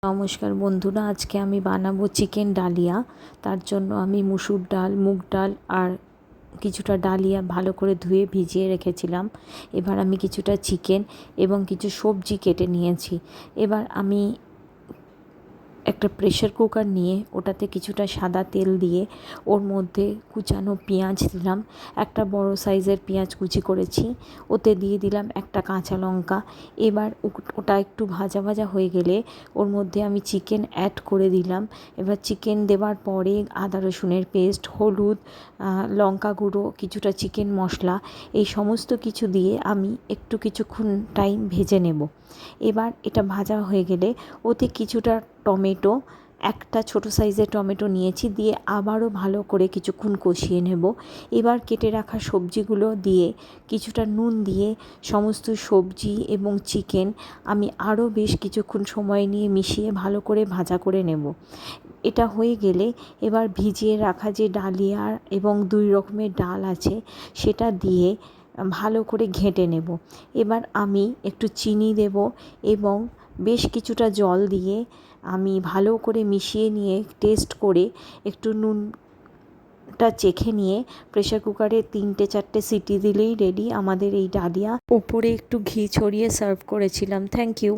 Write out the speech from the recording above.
নমস্কার বন্ধুরা, আজকে আমি বানাবো চিকেন ডালিয়া। তার জন্য আমি মুসুর ডাল, মুগ ডাল আর কিছুটা ডালিয়া ভালো করে ধুয়ে ভিজিয়ে রেখেছিলাম। এবার আমি কিছুটা চিকেন এবং কিছু সবজি কেটে নিয়েছি। এবার আমি একটা প্রেশার কুকার নিয়ে ওটাতে কিছুটা সাদা তেল দিয়ে ওর মধ্যে কুচানো পেঁয়াজ দিলাম, একটা বড় সাইজের পেঁয়াজ কুচি করেছি, ওতে দিয়ে দিলাম একটা কাঁচা লঙ্কা। এবার ওটা একটু ভাজা ভাজা হয়ে গেলে ওর মধ্যে আমি চিকেন অ্যাড করে দিলাম। এবার চিকেন দেওয়ার পরে আদা রসুনের পেস্ট, হলুদ, লঙ্কা গুঁড়ো, কিছুটা চিকেন মশলা, এই সমস্ত কিছু দিয়ে আমি কিছুক্ষণ টাইম ভেজে নেব। এবার এটা ভাজা হয়ে গেলে ওতে কিছুটা টমেটো, একটা ছোটো সাইজের টমেটো নিয়েছি, দিয়ে আবারও ভালো করে কিছুক্ষণ কষিয়ে নেব। এবার কেটে রাখা সবজিগুলো দিয়ে কিছুটা নুন দিয়ে সমস্ত সবজি এবং চিকেন আমি আরও বেশ কিছুক্ষণ সময় নিয়ে মিশিয়ে ভালো করে ভাজা করে নেব। এটা হয়ে গেলে এবার ভিজিয়ে রাখা যে ডালিয়া এবং 2 রকমের ডাল আছে সেটা দিয়ে ভালো করে ঘেঁটে নেব। এবার আমি একটু চিনি দেব এবং বেশ কিছুটা জল দিয়ে আমি ভালো করে মিশিয়ে নিয়ে টেস্ট করে একটু নুনটা চেখে নিয়ে প্রেশার কুকারে 3-4টে সিটি দিলেই রেডি আমাদের এই ডালিয়া। ওপরে একটু ঘি ছড়িয়ে সার্ভ করেছিলাম। Thank you.